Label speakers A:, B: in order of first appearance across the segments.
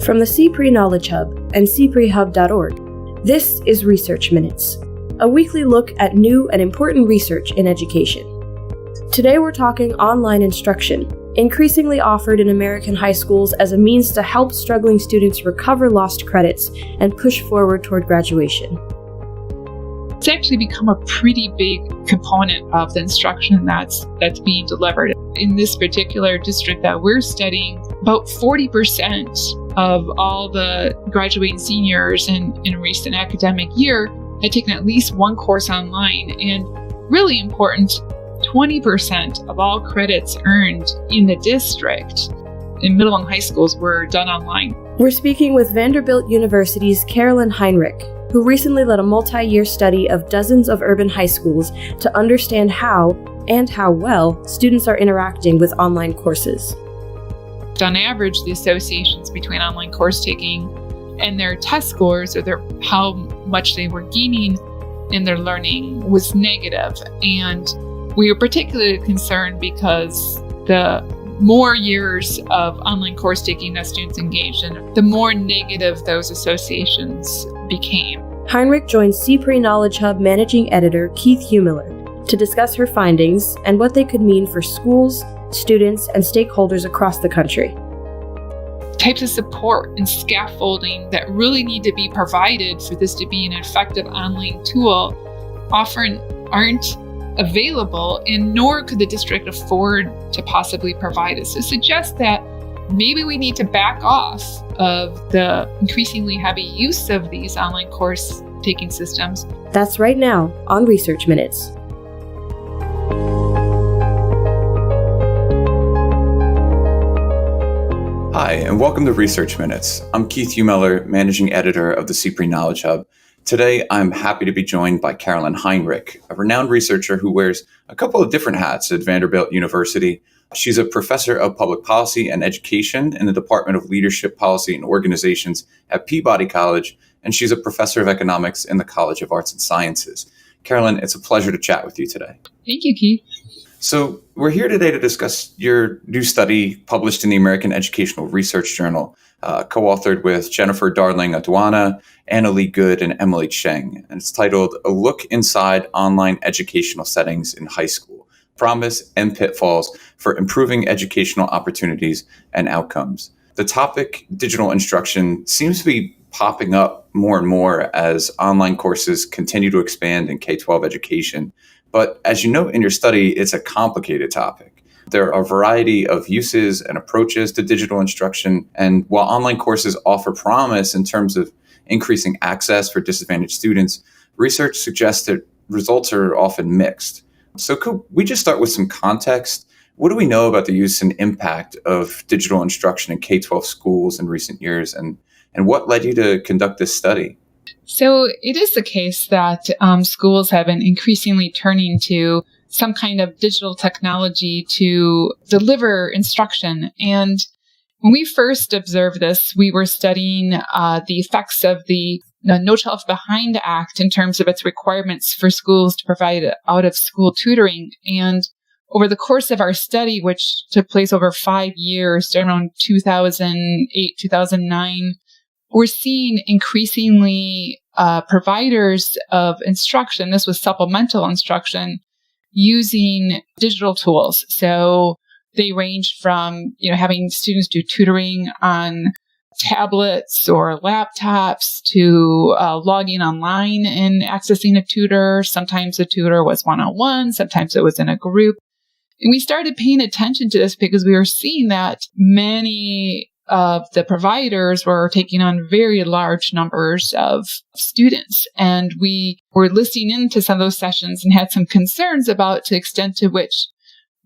A: From the CPRE Knowledge Hub and cprehub.org, this is Research Minutes, a weekly look at new and important research in education. Today we're talking online instruction, increasingly offered in American high schools as a means to help struggling students recover lost credits and push forward toward graduation.
B: It's actually become a pretty big component of the instruction that's being delivered. In this particular district that we're studying, about 40% of all the graduating seniors in a recent academic year had taken at least one course online, and really important, 20% of all credits earned in the district in middle and high schools were done online.
A: We're speaking with Vanderbilt University's Carolyn Heinrich, who recently led a multi-year study of dozens of urban high schools to understand how, and how well, students are interacting with online courses.
B: On average, the associations between online course taking and their test scores, or how much they were gaining in their learning, was negative. And we were particularly concerned because the more years of online course taking that students engaged in, the more negative those associations became.
A: Heinrich joined CPRE Knowledge Hub managing editor Keith Heumiller to discuss her findings and what they could mean for schools, students, and stakeholders across the country.
B: Types of support and scaffolding that really need to be provided for this to be an effective online tool often aren't available, and nor could the district afford to possibly provide it. So it suggests that maybe we need to back off of the increasingly heavy use of these online course taking systems.
A: That's right now on Research Minutes.
C: Hi, and welcome to Research Minutes. I'm Keith Heumiller, managing editor of the CPRE Knowledge Hub. Today, I'm happy to be joined by Carolyn Heinrich, a renowned researcher who wears a couple of different hats at Vanderbilt University. She's a professor of public policy and education in the Department of Leadership, Policy, and Organizations at Peabody College, and she's a professor of economics in the College of Arts and Sciences. Carolyn, it's a pleasure to chat with you today.
B: Thank you, Keith.
C: So we're here today to discuss your new study published in the American Educational Research Journal, co-authored with Jennifer Darling-Aduana, Anna Lee Good, and Emily Cheng. And it's titled A Look Inside Online Educational Settings in High School: Promise and Pitfalls for Improving Educational Opportunities and Outcomes. The topic, digital instruction, seems to be popping up more and more as online courses continue to expand in K-12 education. But as you note in your study, it's a complicated topic. There are a variety of uses and approaches to digital instruction. And while online courses offer promise in terms of increasing access for disadvantaged students, research suggests that results are often mixed. So could we just start with some context? What do we know about the use and impact of digital instruction in K-12 schools in recent years? And what led you to conduct this study?
B: So it is the case that schools have been increasingly turning to some kind of digital technology to deliver instruction. And when we first observed this, we were studying the effects of the No Child Left Behind Act in terms of its requirements for schools to provide out-of-school tutoring. And over the course of our study, which took place over 5 years, around 2008, 2009, we're seeing increasingly providers of instruction, this was supplemental instruction, using digital tools. So they range from, having students do tutoring on tablets or laptops to logging online and accessing a tutor. Sometimes the tutor was one-on-one, sometimes it was in a group. And we started paying attention to this because we were seeing that many of the providers were taking on very large numbers of students. And we were listening into some of those sessions and had some concerns about the extent to which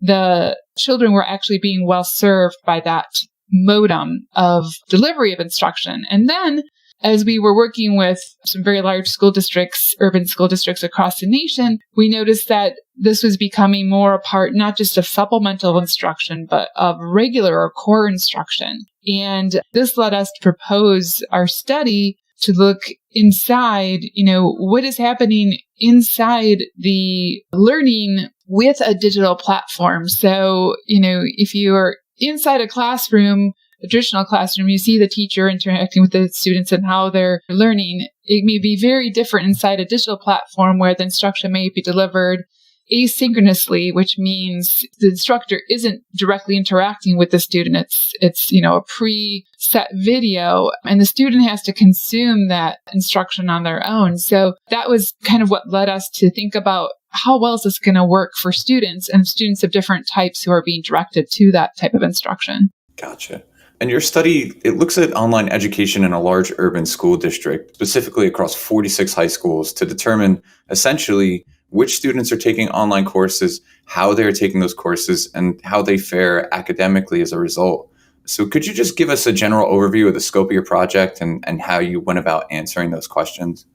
B: the children were actually being well served by that modem of delivery of instruction. And then as we were working with some very large school districts, urban school districts across the nation, we noticed that this was becoming more a part, not just of supplemental instruction, but of regular or core instruction. And this led us to propose our study to look inside, what is happening inside the learning with a digital platform. So, if you are inside a classroom, the traditional classroom, you see the teacher interacting with the students and how they're learning. It may be very different inside a digital platform where the instruction may be delivered asynchronously, which means the instructor isn't directly interacting with the student. It's a pre-set video, and the student has to consume that instruction on their own. So that was kind of what led us to think about how well is this going to work for students and students of different types who are being directed to that type of instruction.
C: Gotcha. And your study, it looks at online education in a large urban school district, specifically across 46 high schools, to determine essentially which students are taking online courses, how they're taking those courses, and how they fare academically as a result. So could you just give us a general overview of the scope of your project and how you went about answering those questions?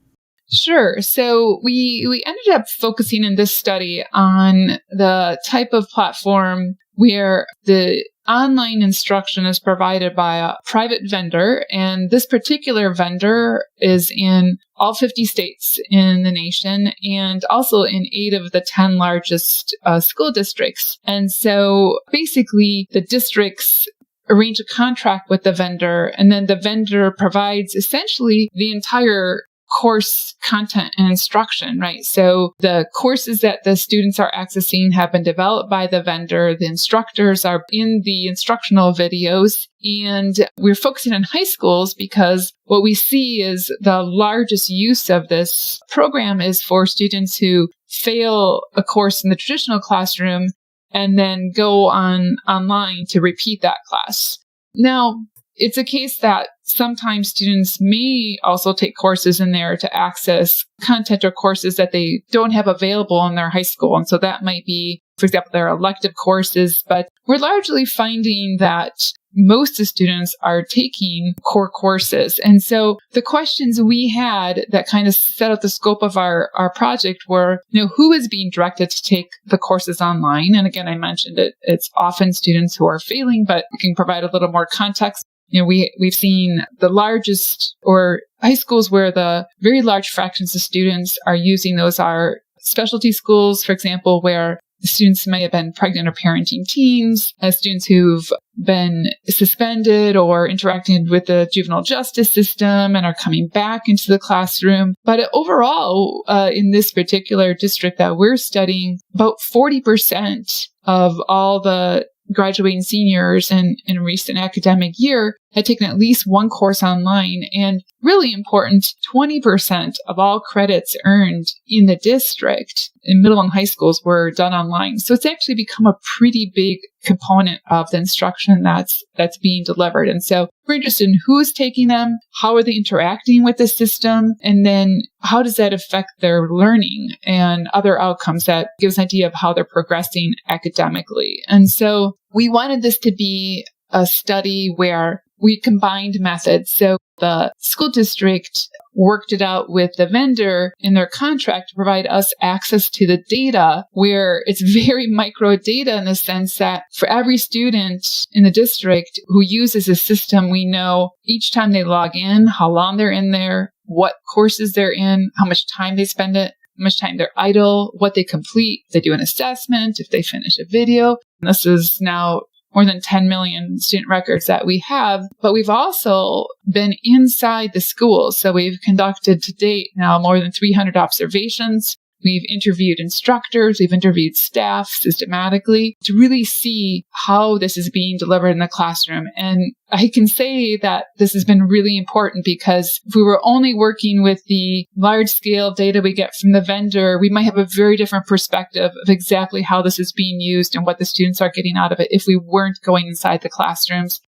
B: Sure. So we ended up focusing in this study on the type of platform where the online instruction is provided by a private vendor, and this particular vendor is in all 50 states in the nation and also in 8 of the 10 largest school districts. And so basically the districts arrange a contract with the vendor, and then the vendor provides essentially the entire course content and instruction, right? So the courses that the students are accessing have been developed by the vendor. The instructors are in the instructional videos. And we're focusing on high schools because what we see is the largest use of this program is for students who fail a course in the traditional classroom and then go online to repeat that class. Now, it's a case that sometimes students may also take courses in there to access content or courses that they don't have available in their high school. And so that might be, for example, their elective courses. But we're largely finding that most of the students are taking core courses. And so the questions we had that kind of set out the scope of our project were, who is being directed to take the courses online? And again, I mentioned it's often students who are failing, but we can provide a little more context. We've seen the largest or high schools where the very large fractions of students are using those are specialty schools, for example, where the students may have been pregnant or parenting teens, students who've been suspended or interacting with the juvenile justice system and are coming back into the classroom. But overall, in this particular district that we're studying, about 40% of all the graduating seniors in a recent academic year had taken at least one course online. And really important, 20% of all credits earned in the district in middle and high schools were done online. So it's actually become a pretty big component of the instruction that's being delivered. And so we're interested in who's taking them, how are they interacting with the system, and then how does that affect their learning and other outcomes that gives an idea of how they're progressing academically. And so we wanted this to be a study where we combined methods. So the school district worked it out with the vendor in their contract to provide us access to the data, where it's very micro data in the sense that for every student in the district who uses the system, we know each time they log in, how long they're in there, what courses they're in, how much time they spend it, how much time they're idle, what they complete, if they do an assessment, if they finish a video. And this is now more than 10 million student records that we have, but we've also been inside the schools. So we've conducted to date now more than 300 observations. We've interviewed instructors, we've interviewed staff systematically to really see how this is being delivered in the classroom. And I can say that this has been really important because if we were only working with the large scale data we get from the vendor, we might have a very different perspective of exactly how this is being used and what the students are getting out of it if we weren't going inside the classrooms.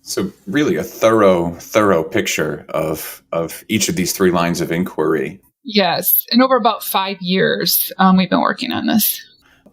C: So really a thorough picture of each of these 3 lines of inquiry.
B: Yes. And over about 5 years, we've been working on this.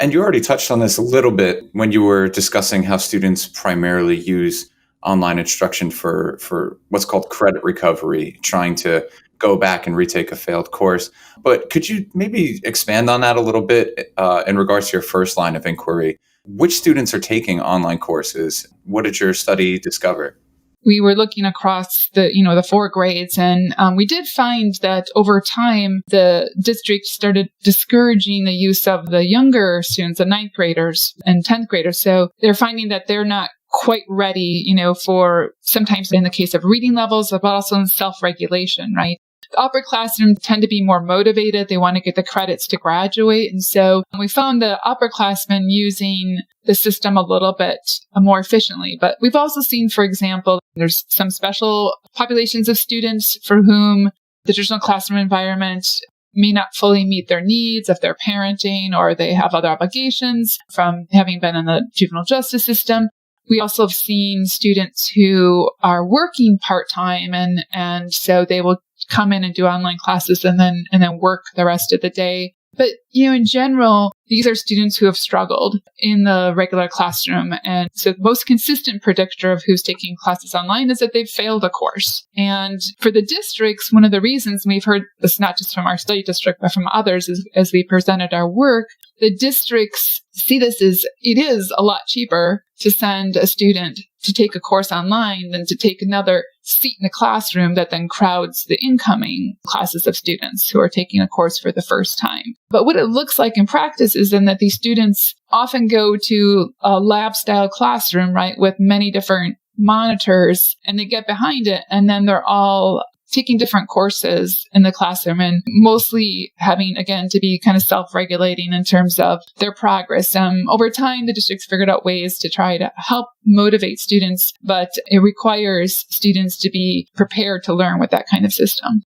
C: And you already touched on this a little bit when you were discussing how students primarily use online instruction for what's called credit recovery, trying to go back and retake a failed course. But could you maybe expand on that a little bit in regards to your first line of inquiry? Which students are taking online courses? What did your study discover?
B: We were looking across the 4 grades, and we did find that over time, the district started discouraging the use of the younger students, the 9th graders and 10th graders. So they're finding that they're not quite ready, for sometimes in the case of reading levels, but also in self-regulation, right? The upperclassmen tend to be more motivated. They want to get the credits to graduate. And so we found the upperclassmen using the system a little bit more efficiently. But we've also seen, for example, there's some special populations of students for whom the traditional classroom environment may not fully meet their needs if they're parenting or they have other obligations from having been in the juvenile justice system. We also have seen students who are working part-time and so they will come in and do online classes and then work the rest of the day. But, in general, these are students who have struggled in the regular classroom. And so the most consistent predictor of who's taking classes online is that they've failed a course. And for the districts, one of the reasons, we've heard this not just from our study district, but from others as we presented our work, the districts see this as it is a lot cheaper to send a student to take a course online than to take another seat in the classroom that then crowds the incoming classes of students who are taking a course for the first time. But what it looks like in practice is then that these students often go to a lab-style classroom, right, with many different monitors, and they get behind it, and then they're all taking different courses in the classroom and mostly having, again, to be kind of self-regulating in terms of their progress. Over time, the district's figured out ways to try to help motivate students, but it requires students to be prepared to learn with that kind of system.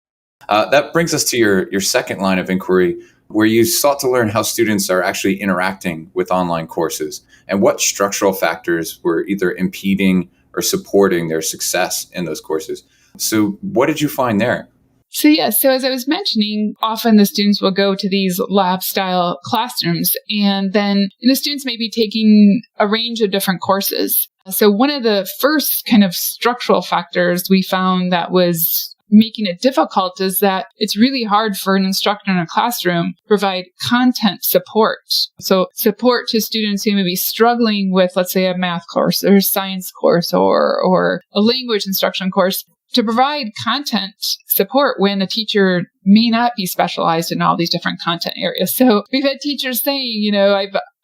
C: That brings us to your second line of inquiry, where you sought to learn how students are actually interacting with online courses and what structural factors were either impeding or supporting their success in those courses. So what did you find there?
B: So as I was mentioning, often the students will go to these lab-style classrooms, and then the students may be taking a range of different courses. So one of the first kind of structural factors we found that was making it difficult is that it's really hard for an instructor in a classroom to provide content support. So support to students who may be struggling with, let's say, a math course or a science course or a language instruction course, to provide content support when the teacher may not be specialized in all these different content areas. So we've had teachers saying,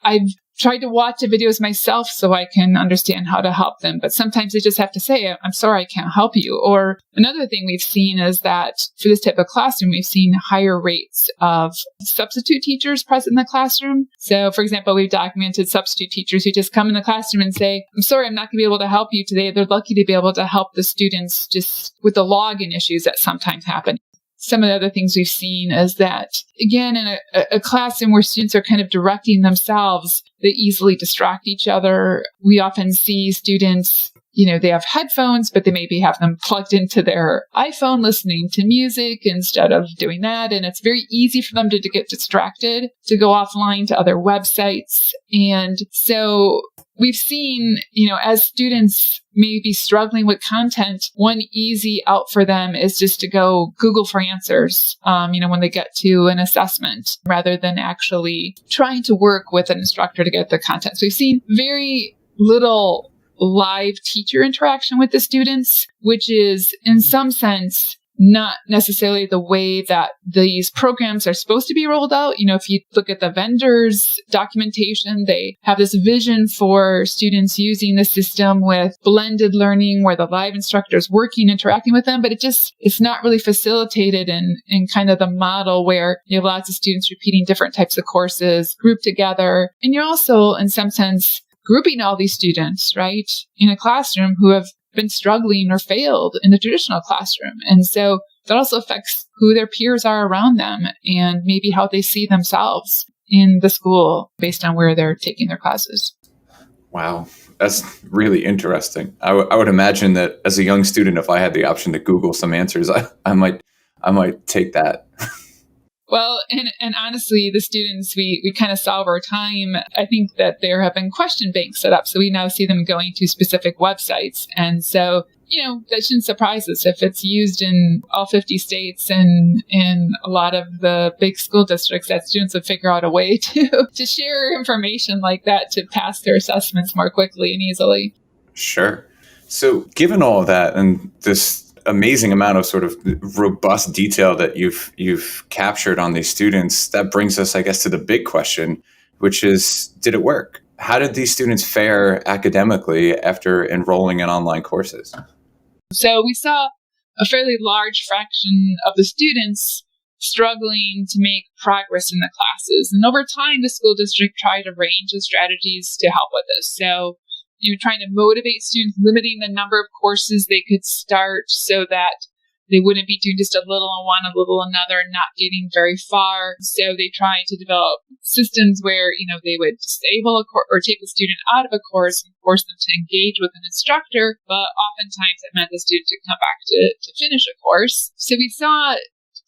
B: I've tried to watch the videos myself so I can understand how to help them. But sometimes they just have to say, I'm sorry, I can't help you. Or another thing we've seen is that for this type of classroom, we've seen higher rates of substitute teachers present in the classroom. So, for example, we've documented substitute teachers who just come in the classroom and say, I'm sorry, I'm not going to be able to help you today. They're lucky to be able to help the students just with the login issues that sometimes happen. Some of the other things we've seen is that, again, in a classroom where students are kind of directing themselves, they easily distract each other. We often see students, they have headphones, but they maybe have them plugged into their iPhone listening to music instead of doing that. And it's very easy for them to get distracted, to go offline to other websites. And so we've seen, as students may be struggling with content, one easy out for them is just to go Google for answers, when they get to an assessment, rather than actually trying to work with an instructor to get the content. So we've seen very little live teacher interaction with the students, which is in some sense not necessarily the way that these programs are supposed to be rolled out. If you look at the vendors' documentation, they have this vision for students using the system with blended learning where the live instructor is working, interacting with them, but it's not really facilitated in kind of the model where you have lots of students repeating different types of courses grouped together. And you're also, in some sense, grouping all these students, right, in a classroom who have been struggling or failed in the traditional classroom. And so that also affects who their peers are around them and maybe how they see themselves in the school based on where they're taking their classes.
C: Wow, that's really interesting. I would imagine that as a young student, if I had the option to Google some answers, I might take that.
B: Well, and honestly, the students we kind of saw over time, I think that there have been question banks set up. So we now see them going to specific websites. And so, that shouldn't surprise us if it's used in all 50 states and in a lot of the big school districts, that students would figure out a way to share information like that to pass their assessments more quickly and easily.
C: Sure. So given all of that and this amazing amount of sort of robust detail that you've captured on these students, that brings us, I guess, to the big question, which is, did it work? how did these students fare academically after enrolling in online courses?
B: So we saw a fairly large fraction of the students struggling to make progress in the classes. And over time, the school district tried a range of strategies to help with this. So, trying to motivate students, limiting the number of courses they could start so that they wouldn't be doing just a little on one, a little on another, and not getting very far. So they tried to develop systems where, they would disable a course or take the student out of a course and force them to engage with an instructor. But oftentimes it meant the student to come back to finish a course. So we saw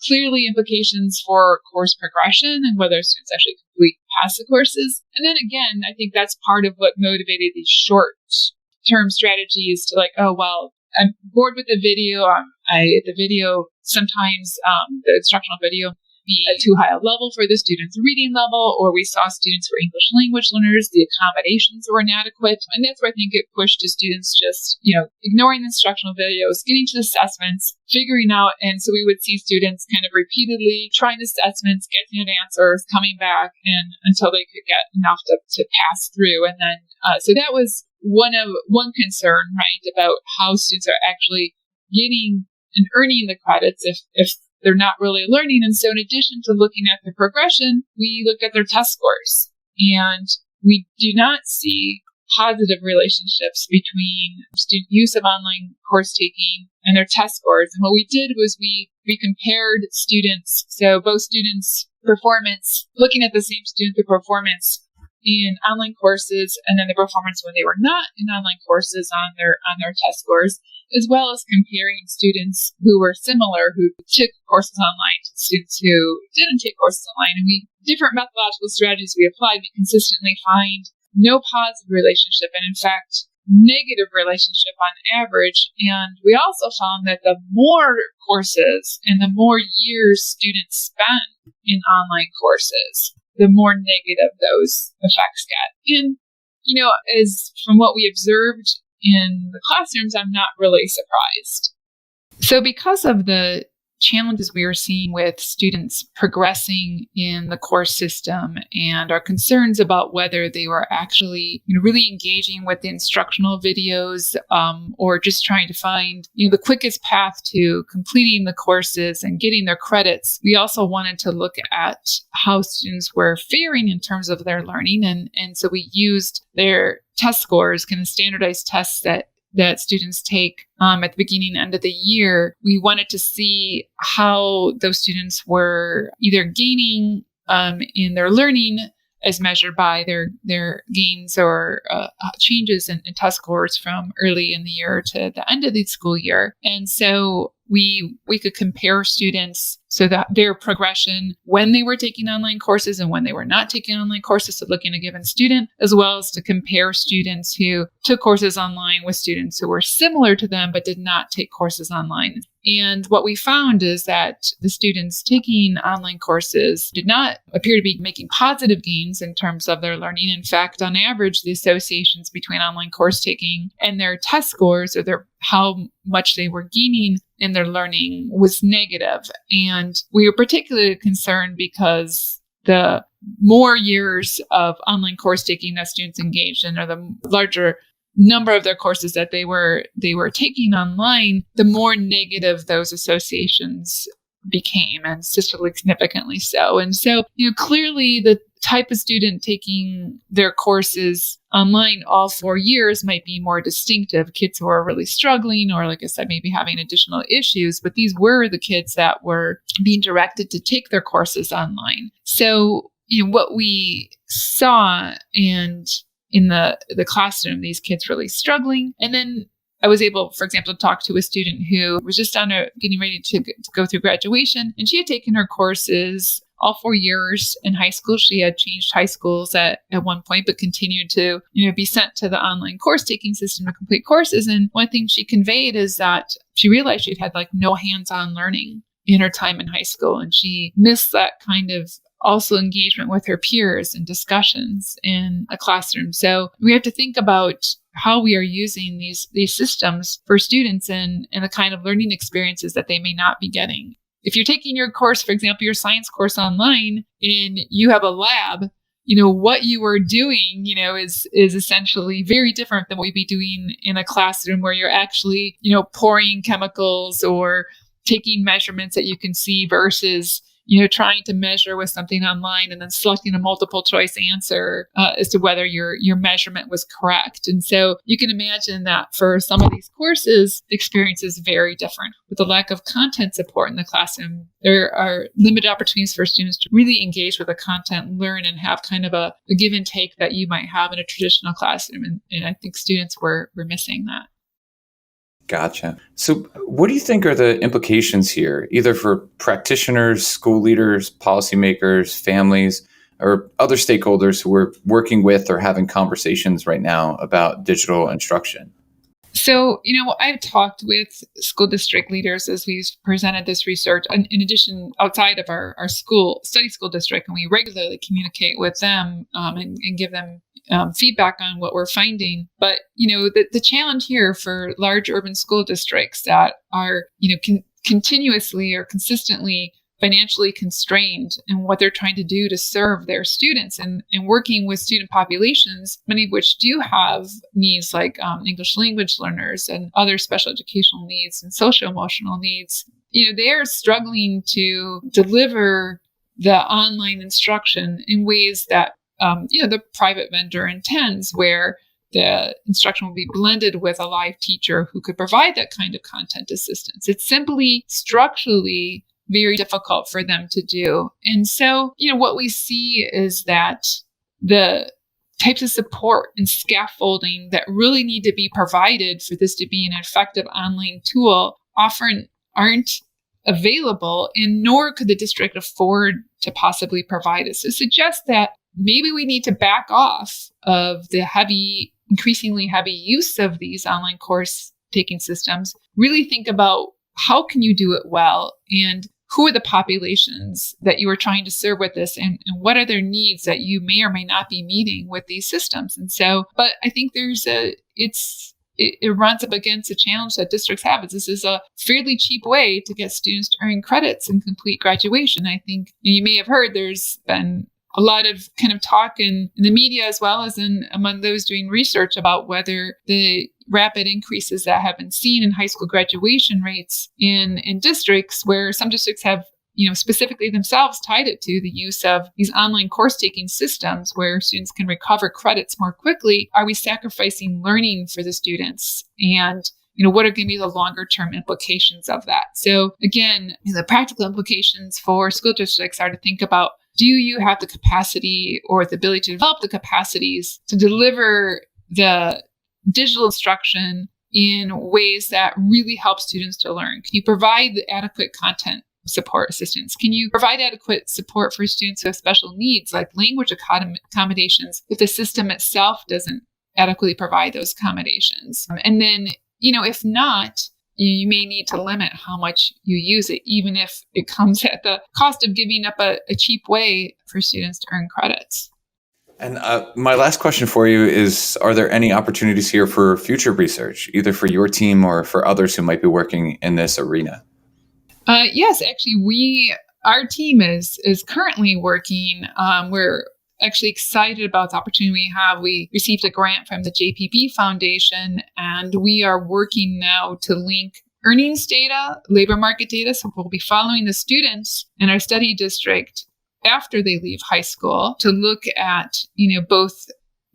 B: clearly implications for course progression and whether students actually complete pass the courses. And then again, I think that's part of what motivated these short-term strategies to I'm bored with the video. The video, sometimes the instructional video be at too high a level for the students' reading level, or we saw students for English language learners, the accommodations were inadequate. And that's where I think it pushed to students just, ignoring the instructional videos, getting to assessments, figuring out. And so we would see students kind of repeatedly trying assessments, getting answers, coming back and until they could get enough to pass through. And then, so that was one concern, right, about how students are actually getting and earning the credits if they're not really learning. And so in addition to looking at the progression, we looked at their test scores. And we do not see positive relationships between student use of online course taking and their test scores. And what we did was we compared students, so both students' performance, looking at the same student, their performance in online courses, and then the performance when they were not in online courses on their test scores, as well as comparing students who were similar, who took courses online, to students who didn't take courses online. And different methodological strategies we applied, we consistently find no positive relationship, and in fact, negative relationship on average. And we also found that the more courses and the more years students spend in online courses, the more negative those effects get. And, as from what we observed in the classrooms, I'm not really surprised. So because of the challenges we were seeing with students progressing in the course system and our concerns about whether they were actually really engaging with the instructional videos or just trying to find the quickest path to completing the courses and getting their credits, we also wanted to look at how students were faring in terms of their learning. And so we used their test scores, kind of standardized tests that students take at the beginning and end of the year. We wanted to see how those students were either gaining in their learning as measured by their gains or changes in test scores from early in the year to the end of the school year. And so we could compare students so that their progression when they were taking online courses and when they were not taking online courses, so looking at a given student, as well as to compare students who took courses online with students who were similar to them but did not take courses online. And what we found is that the students taking online courses did not appear to be making positive gains in terms of their learning. In fact, on average, the associations between online course taking and their test scores, or how much they were gaining in their learning, was negative. And we were particularly concerned because the more years of online course taking that students engaged in, or the larger number of their courses that they were taking online, the more negative those associations became, and statistically significantly so. And so, clearly the type of student taking their courses online all 4 years might be more distinctive. Kids who are really struggling, or like I said, maybe having additional issues, but these were the kids that were being directed to take their courses online. So, what we saw, and in the classroom, these kids really struggling. And then I was able, for example, to talk to a student who was just getting ready to go through graduation, and she had taken her courses all 4 years in high school. She had changed high schools at one point, but continued to be sent to the online course taking system to complete courses. And one thing she conveyed is that she realized she'd had no hands-on learning in her time in high school, and she missed that kind of also engagement with her peers and discussions in a classroom. So we have to think about how we are using these systems for students and the kind of learning experiences that they may not be getting. If you're taking your course, for example, your science course online, and you have a lab, what you are doing, is essentially very different than what you'd be doing in a classroom where you're actually, pouring chemicals or taking measurements that you can see versus, trying to measure with something online and then selecting a multiple choice answer as to whether your measurement was correct. And so you can imagine that for some of these courses, the experience is very different. With the lack of content support in the classroom, there are limited opportunities for students to really engage with the content, learn, and have kind of a give and take that you might have in a traditional classroom. And I think students were missing that.
C: Gotcha. So what do you think are the implications here, either for practitioners, school leaders, policymakers, families, or other stakeholders who are working with or having conversations right now about digital instruction?
B: So, I've talked with school district leaders as we've presented this research, in addition, outside of our school district, and we regularly communicate with them and give them feedback on what we're finding. But, the challenge here for large urban school districts that are, continuously or consistently financially constrained in what they're trying to do to serve their students and working with student populations, many of which do have needs like English language learners and other special educational needs and social emotional needs. They are struggling to deliver the online instruction in ways that, the private vendor intends, where the instruction will be blended with a live teacher who could provide that kind of content assistance. It's simply structurally very difficult for them to do. And so, what we see is that the types of support and scaffolding that really need to be provided for this to be an effective online tool often aren't available, and nor could the district afford to possibly provide it. So it suggests that maybe we need to back off of the increasingly heavy use of these online course taking systems, really think about how can you do it well, and who are the populations that you are trying to serve with this, and what are their needs that you may or may not be meeting with these systems. And so, but I think it runs up against a challenge that districts have. This is a fairly cheap way to get students to earn credits and complete graduation. I think you may have heard there's been a lot of kind of talk in the media as well as among those doing research about whether the rapid increases that have been seen in high school graduation rates in districts where some districts have, specifically themselves tied it to the use of these online course taking systems where students can recover credits more quickly. Are we sacrificing learning for the students? And what are going to be the longer term implications of that? So again, the practical implications for school districts are to think about, do you have the capacity or the ability to develop the capacities to deliver the digital instruction in ways that really help students to learn? Can you provide the adequate content support assistance? Can you provide adequate support for students who have special needs like language accommodations if the system itself doesn't adequately provide those accommodations? And then, if not, you may need to limit how much you use it, even if it comes at the cost of giving up a cheap way for students to earn credits.
C: And my last question for you is, are there any opportunities here for future research, either for your team or for others who might be working in this arena?
B: Yes, actually, our team is currently working. We're actually excited about the opportunity we have. We received a grant from the JPB Foundation, and we are working now to link earnings data, labor market data. So we'll be following the students in our study district after they leave high school to look at, both,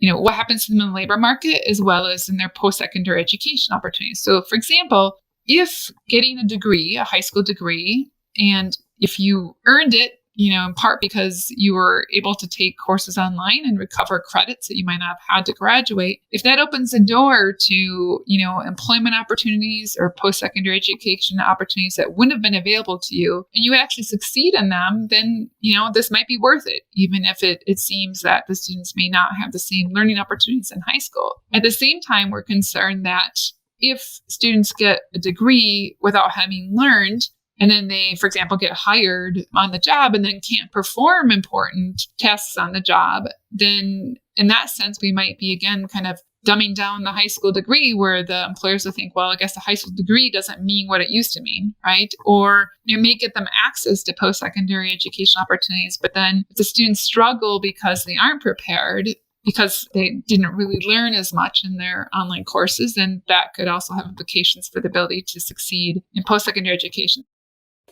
B: what happens to them in the labor market as well as in their post-secondary education opportunities. So for example, if getting a degree, a high school degree, and if you earned it, in part because you were able to take courses online and recover credits that you might not have had to graduate, if that opens the door to, employment opportunities or post-secondary education opportunities that wouldn't have been available to you, and you actually succeed in them, then, this might be worth it, even if it seems that the students may not have the same learning opportunities in high school. At the same time, we're concerned that if students get a degree without having learned, and then they, for example, get hired on the job and then can't perform important tasks on the job, then in that sense, we might be, again, kind of dumbing down the high school degree where the employers will think, well, I guess the high school degree doesn't mean what it used to mean, right? Or you may get them access to post-secondary education opportunities, but then if the students struggle because they aren't prepared, because they didn't really learn as much in their online courses, then that could also have implications for the ability to succeed in post-secondary education.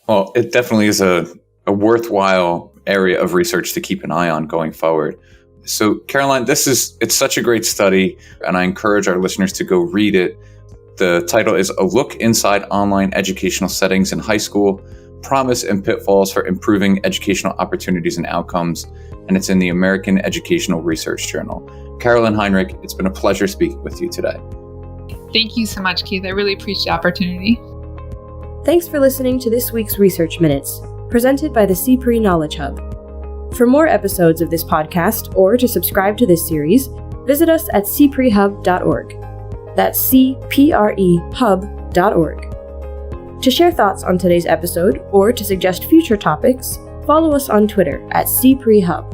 C: Well, it definitely is a worthwhile area of research to keep an eye on going forward. So, Caroline, it's such a great study, and I encourage our listeners to go read it. The title is A Look Inside Online Educational Settings in High School, Promise and Pitfalls for Improving Educational Opportunities and Outcomes, and it's in the American Educational Research Journal. Carolyn Heinrich, it's been a pleasure speaking with you today.
B: Thank you so much, Keith. I really appreciate the opportunity.
A: Thanks for listening to this week's Research Minutes, presented by the CPRE Knowledge Hub. For more episodes of this podcast or to subscribe to this series, visit us at cprehub.org. That's cprehub.org. To share thoughts on today's episode or to suggest future topics, follow us on Twitter at CPREHub.